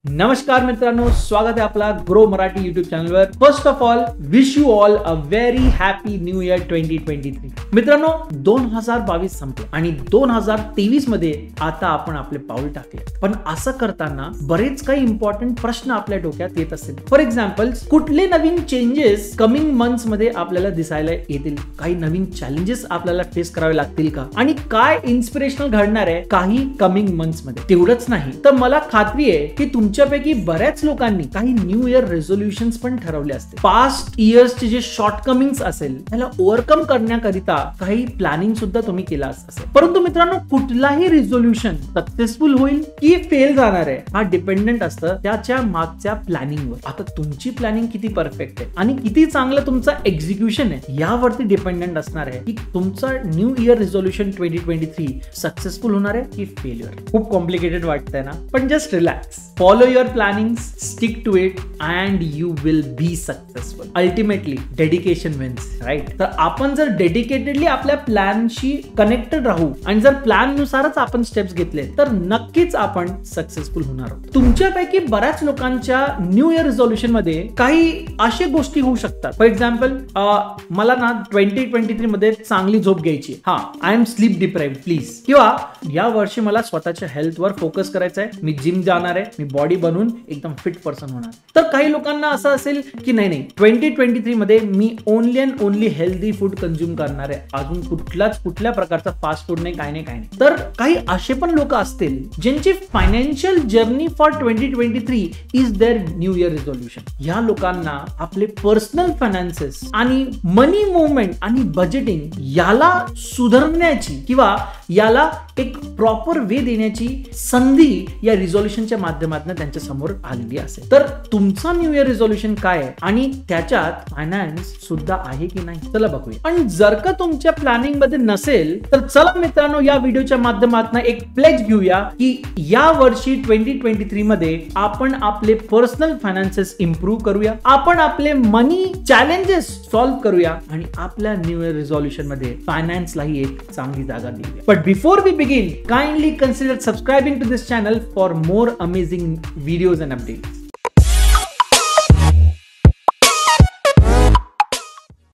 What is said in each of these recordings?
नमस्कार मित्रांनो, स्वागत आहे आपला ग्रो मराठी युट्यूब चॅनलवर. First of all wish you all a very happy new year 2023. मित्रांनो, 2022 संपलं आणि 2023 मध्ये आता आपण आपले पाऊल टाकले. पण असं करताना बरेच काही इम्पॉर्टंट प्रश्न आपल्या डोक्यात येत असतील. फॉर एक्झाम्पल, कुठले नवीन चेंजेस कमिंग मंथ्स मध्ये आपल्याला दिसायला येतील, काही नवीन चॅलेंजेस आपल्याला फेस करावे लागतील का, आणि काय इन्स्पिरेशनल घडणार आहे काही कमिंग मंथ्स मध्ये. तेवढंच नाही तर मला खात्री आहे की तुमच्यापैकी बऱ्याच लोकांनी काही न्यू इयर रेझोल्युशन्स पण ठरवले असते. पास्ट इयर्सचे जे शॉर्टकमिंग्स असेल त्याला ओव्हरकम करण्याकरिता काही प्लॅनिंग सुद्धा तुम्ही केला असेल. परंतु मित्रांनो, कुठलाही रिझोल्युशन सक्सेसफुल होईल की फेल जाणार आहे हा डिपेंडंट असतं त्याच्या मागच्या प्लॅनिंगवर. आता तुमची प्लॅनिंग किती परफेक्ट आहे आणि किती चांगलं तुमचं एक्झिक्युशन आहे यावरती डिपेंडंट असणार आहे की तुमचा न्यू इयर रिझोल्युशन 2023 सक्सेसफुल होणार आहे की फेल्युअर. खूप कॉम्प्लिकेटेड वाटतंय ना, पण just relax. Follow your plannings, stick to it, and you will be successful. Ultimately, dedication wins, right? तर आपण जर डेडिकेटेडली आपल्या प्लॅनशी कनेक्टेड राहू आणि जर प्लॅन नुसारच आपण स्टेप्स घेतले तर नक्कीच आपण सक्सेसफुल होणार आहोत. तुमच्यापैकी बऱ्याच लोकांच्या न्यू इयर रिझोल्युशन मध्ये काही अशा गोष्टी होऊ शकतात. फॉर एक्झाम्पल, मला ना 2023 मध्ये चांगली झोप घ्यायची. I am sleep deprived please. किंवा या वर्षी मला स्वतःच्या हेल्थवर फोकस करायचा आहे, मी जिम जाणार आहे, मी बॉडी बनवून एकदम फिट पर्सन होणार. तर काही लोकांना असं असेल की नाही 2023 मध्ये me only and only healthy food consume करणार आहे, अजून कुठल्या प्रकारचा फास्ट फूड नाही, काय नाही. तर काही असे पण लोक असतील ज्यांची financial journey for 2023 is their new year resolution. या लोकांना आपले पर्सनल फायनान्सेस आणि मनी मुवमेंट आणि बजेटिंग याला सुधारण्याची किंवा याला एक प्रॉपर वे देण्याची संधी या रिझोल्युशनच्या माध्यमातून त्यांच्या समोर आलेली असेल. तर तुमचा न्यू इयर रिझोल्युशन काय आहे आणि त्याच्यात फायनान्स सुद्धा आहे की नाही, चला बघूया. आणि जर का तुमच्या प्लॅनिंग मध्ये नसेल तर चला मित्रांनो, या व्हिडिओच्या माध्यमातून एक प्लेज घेऊया की या वर्षी 2023 मध्ये आपण आपले पर्सनल फायनान्सेस इम्प्रूव्ह करूया, आपण आपले मनी चॅलेंजेस सॉल्व्ह करूया आणि आपल्या न्यू इयर रिझोल्युशन मध्ये फायनान्सलाही एक चांगली जागा देऊया. But before we begin, kindly consider subscribing to this channel for more amazing videos and updates.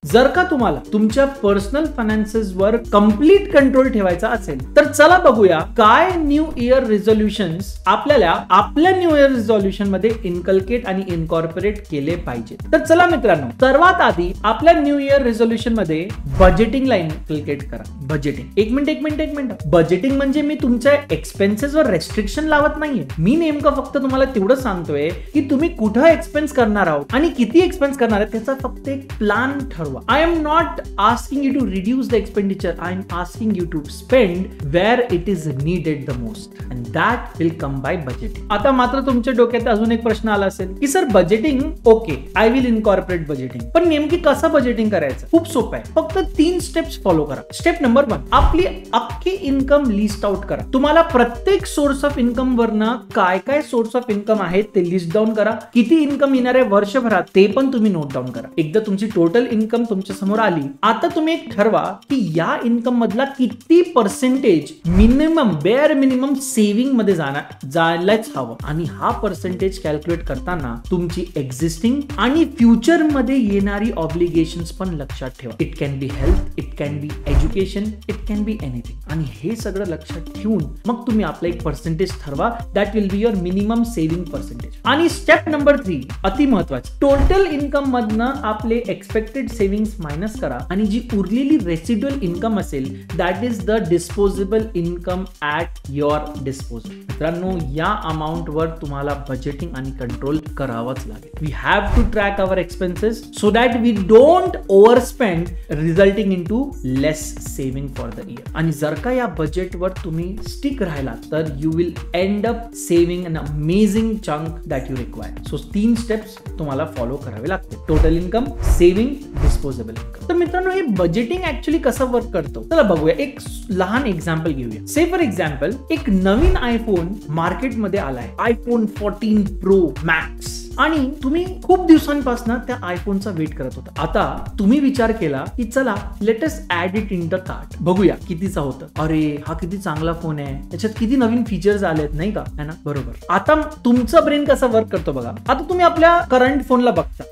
जर का तुम्हाला तुमच्या पर्सनल फायनान्सेस वर कंप्लीट कंट्रोल ठेवायचा असेल तर चला बघूया काय न्यू इयर रिझोल्युशन्स आपल्याला आपल्या न्यू इयर रिझोल्युशन मध्ये इनकल्केट आणि इनकॉर्पोरेट केले पाहिजे. तर चला मित्रांनो, सर्वात आधी आपल्या न्यू इयर रिझोल्युशन मध्ये बजेटिंगला इनकल्केट करा. बजेटिंग, एक मिनिट. बजेटिंग म्हणजे मी तुमच्या एक्सपेन्सेस वर रेस्ट्रिक्शन लावत नाहीये. मी नेमकं फक्त तुम्हाला तेवढं सांगतोय की तुम्ही कुठं एक्सपेन्स करणार आहोत आणि किती एक्सपेन्स करणार आहे त्याचा फक्त एक प्लॅन ठरवा. I am not asking you to reduce the expenditure. I am asking you to spend where it is needed the most, and that will come by budgeting. आता मात्र तुमच्या डोक्यात अजून एक प्रश्न आला असेल की sir budgeting okay, I will incorporate budgeting, पण नेमकी कसं बजेटिंग करायचं? खूप सोपं आहे, फक्त 3 स्टेप्स फॉलो करा. स्टेप नंबर 1, आपली अख्खी इन्कम लिस्ट आउट करा. तुम्हाला प्रत्येक सोर्स ऑफ इन्कम वरनं काय सोर्स ऑफ इन्कम आहेत ते लिस्ट डाऊन करा. किती इन्कम येणार आहे वर्षभरात ते पण तुम्ही नोट डाऊन करा. एकदा तुमची टोटल इन्कम तुमच्या समोर आली, आता तुम्ही एक ठरवा की या इन्कम मधला किती percentage minimum, bare minimum saving मध्ये जायलाच हवं. आणि हा पर्सेंटेज कॅल्क्युलेट करताना तुमची एक्झिस्टिंग आणि फ्युचर मध्ये येणारी ऑब्लिगेशन्स पण लक्षात ठेवा. It can be health, it can be education, it can be anything. आणि हे सगळं लक्षात ठेवून मग तुम्ही आपला एक पर्सेंटेज ठरवा. That will be your minimum saving percentage. आणि स्टेप नंबर 3 अति महत्वाचे, टोटल इन्कम मधनं आपले एक्सपेक्टेड सेव्हिंग मायनस करा आणि जी उरलेली रेसिड्युअल इन्कम असेल that is the disposable income at your disposal. मित्रांनो, या अमाउंट वर तुम्हाला बजेटिंग आणि कंट्रोल करावंच लागेल. We have to track our expenses so that we don't overspend resulting in to less saving for the year. आणि जर का या बजेटवर तुम्ही स्टिक राहिला तर you will end up saving an amazing chunk that you require. So 3 steps तुम्हाला follow करावे लागतील: total income, saving, disposable income. तर मित्रांनो, हे बजेटिंग ऍक्च्युअली कसं वर्क करतो चला बघूया. एक लहान एक्झाम्पल घेऊया. से फॉर एक्झाम्पल, एक नवीन आयफोन मार्केटमध्ये आलाय, आयफोन 14 प्रो मॅक्स. आणि तुम्ही खूप दिवसांपासून त्या आयफोनचा वेट करत होता. आता तुम्ही विचार केला की चला let us add it in the cart, बघूया कितीचा होतं. अरे हा किती चांगला फोन आहे, त्याच्यात किती नवीन फीचर्स आलेत नाही का, है ना? बरोबर. आता तुमचा ब्रेन कसा वर्क करतो बघा. आता तुम्ही आपल्या करंट फोनला बघता,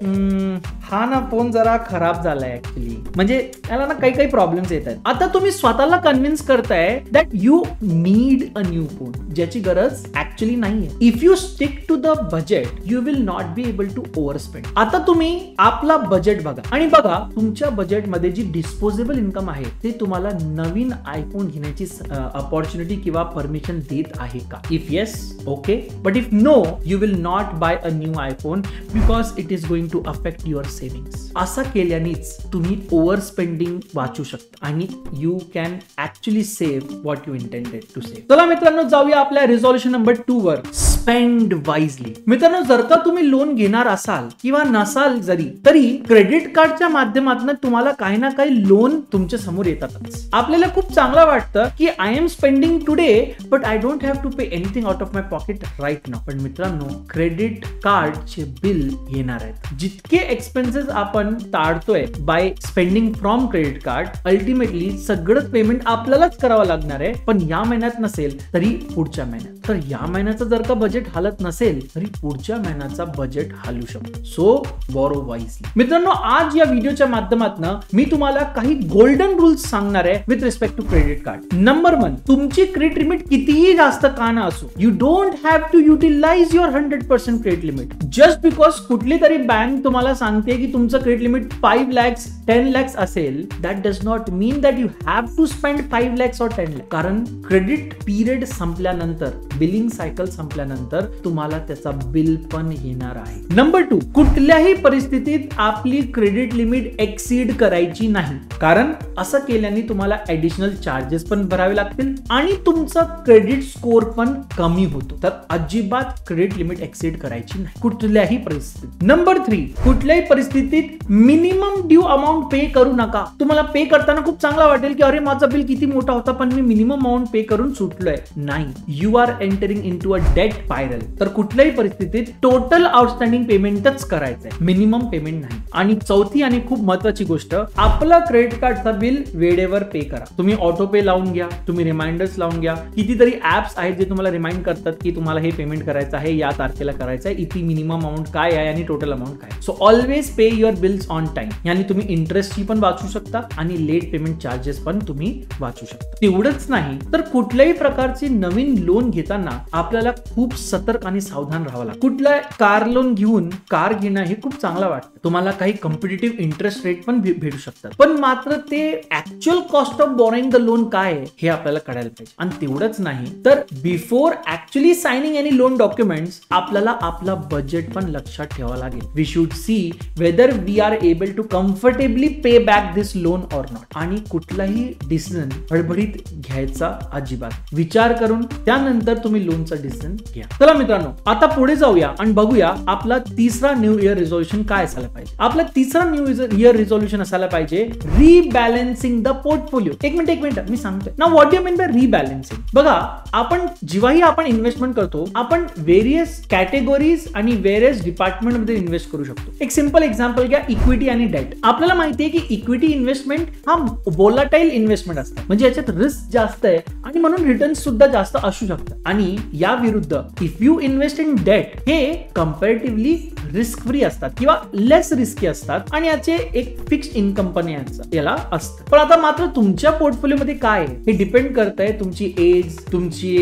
हा ना फोन जरा खराब झालाय ऍक्च्युली, म्हणजे याला ना काही प्रॉब्लेम्स येत आहेत. आता तुम्ही स्वतःला कन्व्हिन्स करताय that you need a new phone, ज्याची गरज ऍक्च्युली नाहीये. If you stick to the budget you will not be able to over spend. आता तुम्ही आपला बजेट बघा आणि बघा तुमच्या बजेटमध्ये जी डिस्पोजेबल इन्कम आहे ते तुम्हाला नवीन आयफोन घेण्याची अपॉर्च्युनिटी किंवा परमिशन देत आहे का. If yes, okay, but if no you will not buy a new iPhone because it is going to affect your savings. असं केल्यानेच तुम्ही ओव्हर स्पेंडिंग वाचू शकता आणि you can actually save what you intended to save. चला मित्रांनो जाऊया आपल्या रिझॉल्युशन नंबर 2 वर, स्पेंड वाईजली. मित्रांनो जर का तुम्ही लोन घेणार असाल किंवा नसाल जरी तरी क्रेडिट कार्डच्या माध्यमातून तुम्हाला काही ना काही लोन तुमच्या समोर येतातच. आपल्याला खूप चांगलं वाटतं की I am spending today but I don't have to pay anything out of my pocket right now. पण मित्रांनो क्रेडिट कार्डचे बिल येणार आहेत. जितके एक्सपेन्सेस आपण टाळतोय by spending from credit card, ultimately सगळं पेमेंट आपल्यालाच करावं लागणार आहे. पण या महिन्यात नसेल तरी पुढच्या महिन्यात, तर या महिन्याचं जर का बजेट हालत नसेल तरी पुढच्या महिन्याचा बजेट हालू शकतो. So borrow wisely. मित्रांनो आज या व्हिडिओच्या माध्यमातून मी तुम्हाला काही गोल्डन रूल्स सांगणार आहे with respect to credit card. Number 1, तुमची क्रेडिट लिमिट कितीही जास्त का ना असो, you don't have to utilise your 100% credit limit just because कुठली तरी बँक तुम्हाला सांगते की तुमचं क्रेडिट लिमिट 5 lakhs 10 lakhs असेल. That does not mean that you have to spend 5 lakhs or 10 lakhs. कारण क्रेडिट पिरियड संपल्यानंतर, बिलिंग सायकल संपल्यानंतर तुम्हाला त्याचा बिल पण येणार आहे. नंबर 2, कुठल्याही परिस्थितीत आपली क्रेडिट लिमिट एक्सीड करायची नाही, कारण असं केल्याने तुम्हाला ऍडिशनल चार्जेस पण भरावे लागतील आणि तुमचा क्रेडिट स्कोर पण कमी होतो. तर अजिबात क्रेडिट लिमिट एक्सीड करायची नाही कुठल्याही परिस्थितीत. नंबर 3, कुठल्याही परिस्थितीत मिनिमम ड्यू अमाऊंट पे करू नका. तुम्हाला पे करताना खूप चांगला वाटेल की अरे माझा बिल किती मोठा होता पण मी मिनिमम अमाऊंट पे करून सुटलोय. नाही, you are entering into a debt spiral. तर कुठल्याही परिस्थितीत टोटल आउटस्टँडिंग पेमेंटच करायचंय, मिनिमम पेमेंट नाही. आणि चौथी आणि खूप महत्वाची गोष्ट, आपला क्रेडिट कार्डचा बिल वेळेवर पे करा. तुम्ही ऑटो पे लावून घ्या, तुम्ही रिमाइंडर्स लावून घ्या. कितीतरी ऍप्स आहेत जे तुम्हाला रिमाइंड करतात की तुम्हाला हे पेमेंट करायचं आहे, या तारखेला करायचं आहे, इथे मिनिमम अमाऊंट काय आहे आणि टोटल अमाऊंट काय. So always pay your bills on time. यानी तुम्ही इंटरेस्टची पण वाचू शकता आणि लेट पेमेंट चार्जेस पण तुम्ही वाचू शकता. तेवढंच नाही तर कुठल्याही प्रकारची नवीन लोन घेताना आपल्याला खूप सतर्क आणि सावधान राहावं लागतं. कुठला कार लोन घेऊन कार घेणं हे खूप चांगलं वाटतं. तुम्हाला काही कॉम्पिटिटिव्ह इंटरेस्ट रेट पण भेटू शकतात, पण मात्र ते actual cost of borrowing the loan काय आहे हे आपल्याला कळायला पाहिजे. आणि तेवढंच नाही तर before actually signing any loan documents आपल्याला आपला बजेट पण लक्षात ठेवावं लागेल. We should see whether we are able to comfortably pay back this loan or not. आणि कुठलाही डिसिजन हडबडीत घ्यायचा अजिबात विचार करून त्यानंतर तुम्ही लोनचा डिसिजन घ्या. चला मित्रांनो आता पुढे जाऊया आणि बघूया आपला तिसरा न्यू इयर रिझोल्युशन काय असायला पाहिजे. आपला तिसरा न्यू इयर रिझोल्युशन असायला पाहिजे रिबॅलन्सिंग द पोर्टफोलिओ. एक मिनिट मी सांगतोय ना व्हॉट डू मीन बाय रिबॅलन्सिंग. बघा आपण जेव्हाही आपण इन्व्हेस्टमेंट करतो आपण व्हेरियस कॅटेगरीज आणि व्हेरियस डिपार्टमेंट मध्ये इन्व्हेस्ट करू शकतो. एक सिंपल एक्झाम्पल घ्या, इक्विटी आणि डेट. आपल्याला माहिती आहे की इक्विटी इन्व्हेस्टमेंट हा व्होलाटाईल इन्व्हेस्टमेंट असतं, म्हणजे याच्यात रिस्क जास्त आहे आणि म्हणून रिटर्न सुद्धा जास्त असू शकतात. आणि या विरुद्ध if you invest in debt हे कंपॅरेटिव्हली रिस्क फ्री असतात किंवा लेस रिस्की असतात आणि याचे एक फिक्स इन्कम पण याला असतं. पण आता मात्र तुमच्या पोर्टफोलिओ मध्ये काय आहे हे डिपेंड करतंय तुमची एज, तुमची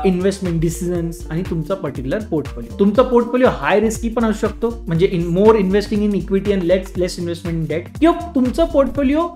इन्व्हेस्टमेंट डिसिजन्स आणि तुमचा पर्टिक्युलर पोर्टफोलिओ. तुमचा पोर्टफोलिओ हाय रिस्की पण असू शकतो, म्हणजे more investing in equity and less investment in debt, किंवा तुमचं पोर्टफोलिओ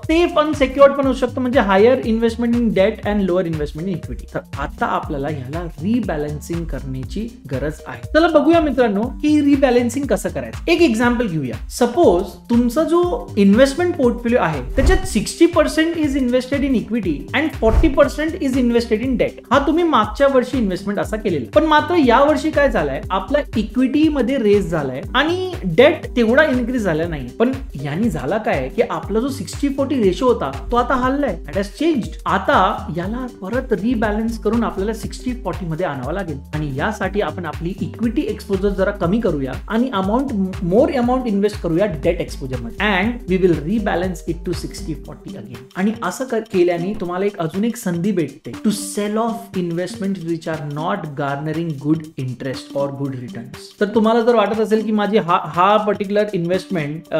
सेफ अन सेक्युअर्ड पण असू शकतो, म्हणजे higher investment in debt and lower investment in equity. तर आता आपल्याला ह्याला रिबॅलन्सिंग करण्याची गरज आहे. चला बघूया मित्रांनो की रिबॅलन्सिंग कसं करायचं. एक एक्झाम्पल घेऊया. सपोज तुमचा जो इन्व्हेस्टमेंट पोर्टफोलिओ आहे त्याच्यात 60% is invested in equity and 40% is invested in debt. हा तुम्ही मागच्या वर्षी इन्व्हेस्टमेंट असा केलेला, पण मात्र या वर्षी काय झालंय आपला इक्विटी मध्ये रेस झालाय आणि डेट तेवढा इन्क्रीज झाला नाही. पण यांनी झाला काय की आपला जो 60-40 रेशो होता तो आता हललाय, दॅट हॅज चेंज्ड. आता याला परत रिबॅलन्स करून आपल्याला 60-40 मध्ये आणावं लागेल आणि यासाठी आपण आपली इक्विटी एक्सपोजर जरा कमी करूया करूया आणि मोर अमाऊंट इन्व्हेस्ट करूया डेट एक्सपोजर मध्ये and we will rebalance it to 60-40 again. आणि असं केल्याने तुम्हाला अजून एक संधी भेटते to sell of investment which are not garnering good interest और गुड रिटर्न्स. तर तुम्हाला जर वाटत असेल की माझी हा पर्टिक्युलर इन्व्हेस्टमेंट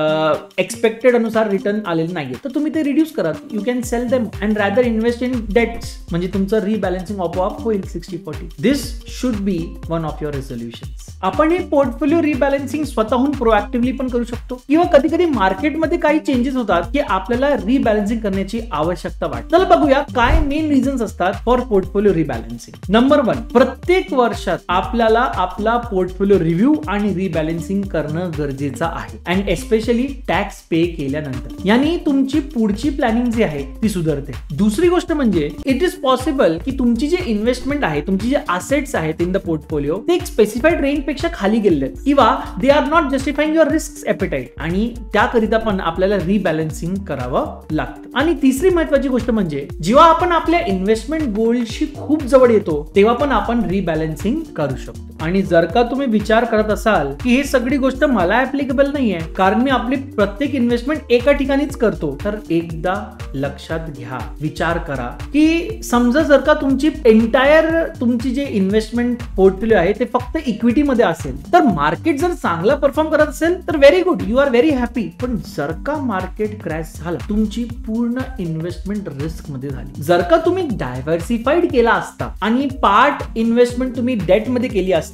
एक्सपेक्टेड अनुसार रिटर्न आलेलं नाहीये तर तुम्ही ते रिड्यूस करा. You can sell them and rather invest in debts. म्हणजे तुमचं रिबॅलन्सिंग आपोआप होईल 60-40. This should be one of your resolutions. आपण हे पोर्टफोलिओ रिबॅलन्सिंग स्वतःहून प्रोएक्टिव्हली पण करू शकतो किंवा कधी कधी मार्केटमध्ये काही चेंजेस होतात की आपल्याला रिबॅलन्सिंग करण्याची आवश्यकता वाटते. चला बघूया काय मेन रिझन्स असतात फॉर पोर्टफोलिओ रिबॅलन्सिंग. नंबर 1, प्रत्येक वर्षात आपल्याला आपला पोर्टफोलिओ रिव्ह्यू आणि रिबॅलन्सिंग करणं गरजेचं आहे अँड एस्पेशली टॅक्स पे केल्यानंतर. यानी तुमची पुढची प्लॅनिंग जी आहे ती सुधारते. दुसरी गोष्ट म्हणजे इट इज पॉसिबल की तुमची जे इन्व्हेस्टमेंट आहे, तुमची जे असेट्स आहेत इन द पोर्टफोलिओ ते एक स्पेसिफाईड रेंज पेक्षा खाली गेले किंवा they are not justifying your risk appetite आणि त्याकरिता पण आपल्याला रिबॅलन्सिंग करावं लागतं. आणि तिसरी महत्वाची गोष्ट म्हणजे जेव्हा आपण आपल्या इन्व्हेस्टमेंट गोलशी खूप जवळ येतो तेव्हा पण आपण रिबॅलन्सिंग करू शकतो. आणि जर का तुम्ही विचार करत असाल की हे सगळी गोष्ट मला ऍप्लिकेबल नाहीये कारण मी आपली प्रत्येक इन्व्हेस्टमेंट एका ठिकाणीच करतो, तर एकदा लक्षात घ्या, विचार करा की समजा जर का तुमची जे इन्व्हेस्टमेंट पोर्टफोलिओ आहे ते फक्त इक्विटी मध्ये असेल तर मार्केट जर चांगला परफॉर्म करत असेल तर very good, you are very happy. पण जर का मार्केट क्रॅश झाला तुमची पूर्ण इन्व्हेस्टमेंट रिस्क मध्ये झाली. जर का तुम्ही डायव्हर्सिफाईड केला असता आणि पार्ट इन्व्हेस्टमेंट तुम्ही डेट मध्ये केली असती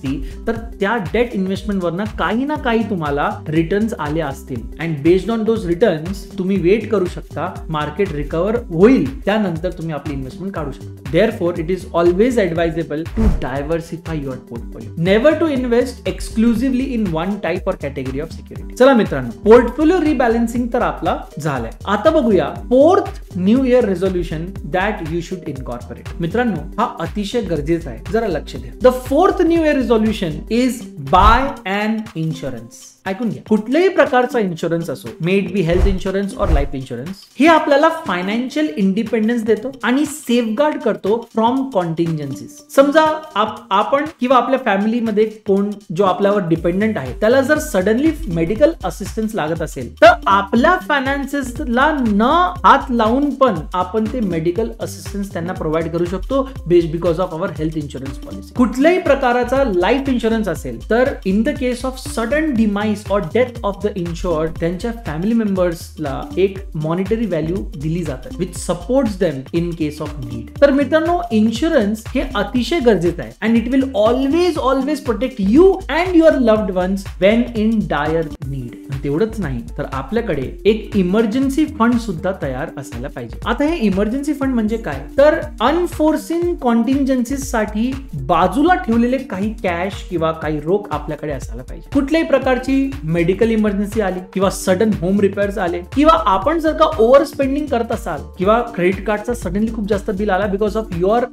तर त्या डेट इन्व्हेस्टमेंट वरनं काही ना काही तुम्हाला रिटर्न्स आले असतील and based on those returns तुम्ही वेट करू शकता मार्केट रिकव्हर होईल त्यानंतर तुम्ही आपली इन्व्हेस्टमेंट काढू शकता. Therefore, it is always advisable to diversify your portfolio. Never to invest exclusively in one type or category of security. चला मित्रांनो, पोर्टफोलिओ रिबॅलन्सिंग तर आपला झालाय. आता बघूया 4th new year resolution that you should incorporate. मित्रांनो, हा अतिशय गरजेचा आहे, जरा लक्ष द्या. The 4th new year resolution is buy an insurance. ऐकून घ्या, कुठल्याही प्रकारचा इन्शुरन्स असो, मेड बी हेल्थ इन्शुरन्स और लाईफ इन्शुरन्स, हे आपल्याला फायनान्शियल इंडिपेंडन्स देतो आणि सेफगार्ड करतो फ्रॉम कॉन्टिंजन्सीज. समजा आपण किंवा आपल्या फॅमिलीमध्ये कोण जो आपल्यावर डिपेंडंट आहे त्याला जर सडनली मेडिकल असिस्टन्स लागत असेल तर आपल्या फायनान्सेसला न हात लावून पण आपण ते मेडिकल असिस्टन्स त्यांना प्रोव्हाइड करू शकतो because of our health insurance policy. कुठल्याही प्रकारचा लाईफ इन्शुरन्स असेल तर in the case of sudden demise or death of the insured त्यांच्या फॅमिली मेंबर्सला एक मॉनिटरी व्हॅल्यू दिली जाते which supports them in case of need. तर मित्रांनो, इन्शुरन्स हे अतिशय गरजेचं आहे and it will always protect you and your loved ones when in dire need. तेवढंच नाही तर आपल्याकडे एक इमर्जन्सी फंड सुद्धा तयार असायला पाहिजे. आता हे इमर्जन्सी फंड म्हणजे काय, तर अनफोर्सिन कॉन्टिंजन्सीज साठी बाजूला ठेवलेले काही कॅश किंवा काही रोख आपल्याकडे असायला पाहिजे. कुठल्याही प्रकारची मेडिकल इमर्जन्सी आली किंवा सडन होम रिपेअर्स आले किंवा आपण जर का ओव्हर स्पेंडिंग करत असाल किंवा क्रेडिट कार्डचा सडनली खूप जास्त बिल आला because of your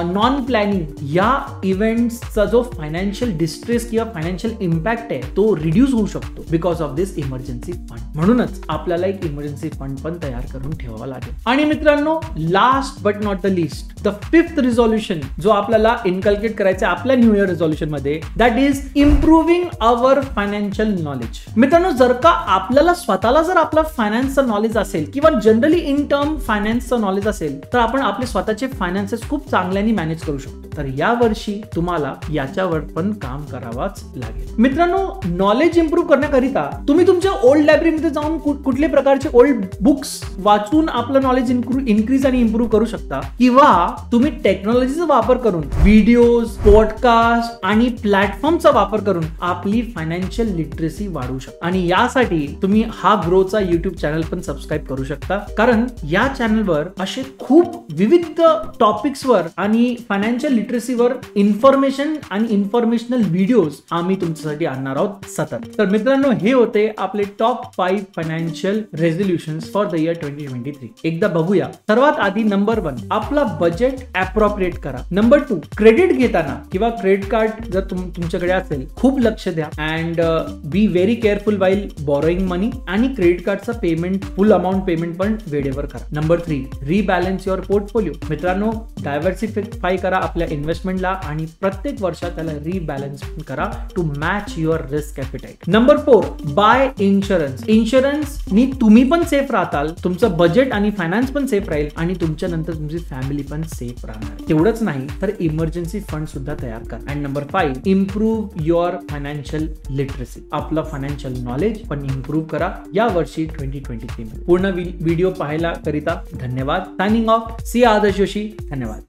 non planning, या इव्हेंट्सचा जो फायनान्शियल डिस्ट्रेस किंवा फायनान्शियल इम्पॅक्ट आहे तो रिड्यूस होऊ शकतो because of this emergency fund. म्हणूनच आपल्याला एक इमर्जन्सी फंड पण तयार करून ठेवावा लागेल. आणि मित्रांनो, last but not the list, the 5th resolution जो आपल्याला इनकल्केट करायचा आपल्या न्यू इयर रिझोल्युशन मध्ये, that is improving our financial knowledge. मित्रांनो, जर का आपल्याला स्वतःला जर आपला फायनान्सचं नॉलेज असेल किंवा जनरली इन टर्म फायनान्सचं नॉलेज असेल तर आपण आपले स्वतःचे फायनान्सेस खूप चांगल्याने मॅनेज करू शकतो. तर या वर्षी तुम्हाला याच्यावर पण काम करावाच लागेल. मित्रांनो, नॉलेज इम्प्रूव्ह करण्याकरिता तुम्ही तुमच्या ओल्ड लायब्ररीमध्ये जाऊन कुठले प्रकारचे ओल्ड बुक्स वाचून आपलं नॉलेज इन्क्रीज आणि इम्प्रूव्ह करू शकता किंवा तुम्ही टेक्नॉलॉजीचा वापर करून व्हिडिओज, पॉडकास्ट आणि प्लॅटफॉर्मचा वापर करून आपली फायनान्शियल लिटरसी वाढवू शकता. आणि यासाठी तुम्ही हा ग्रोचा युट्यूब चॅनल पण सबस्क्राईब करू शकता कारण या चॅनलवर असे खूप विविध टॉपिक्सवर आणि फायनान्शियल लिटरसीवर इन्फॉर्मेशन आणि इन्फॉर्मेशनल व्हिडिओज आम्ही तुमच्यासाठी आणणार आहोत सतत. तर मित्रांनो, हे होते आपले top 5 financial resolutions for the year 2023. एकदा बघूया. सर्वात आधी नंबर 1, आपला बजेट अप्रोप्रिएट करा. नंबर 2, क्रेडिट घेताना किंवा क्रेडिट कार्ड जर तुमच्याकडे असेल खूप लक्ष द्या and be very careful while borrowing money आणि क्रेडिट कार्डचा पेमेंट, फुल अमाऊंट पेमेंट पण वेळेवर करा. Number 3, rebalance your portfolio. मित्रांनो, डायव्हर्सिफाय करा आपल्या इन्व्हेस्टमेंटला आणि प्रत्येक वर्षात त्याला रिबॅलन्स करा to match your risk appetite. Number 4, buy insurance. इन्शुरन्सनी तुम्ही पण सेफ राहताल, तुमचं बजेट आणि फायनान्स पण सेफ राहील आणि तुमच्या नंतर तुमची फॅमिली पण सेफ राहणार. तेवढंच नाही तर इमर्जन्सी फंड सुद्धा तयार करा. And number 5, improve your financial literacy. आपलं फायनान्शियल नॉलेज पण इम्प्रूव्ह करा या वर्षी 2023 मध्ये. पूर्ण व्हिडिओ पाहायला करिता धन्यवाद. सायनिंग ऑफ, सी आदर्श जोशी. धन्यवाद.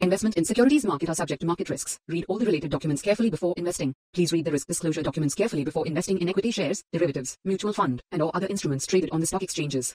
Investment in securities market are subject to market risks. Read all the related documents carefully before investing. Please read the risk disclosure documents carefully before investing in equity shares, derivatives, mutual fund, and or other instruments traded on the stock exchanges.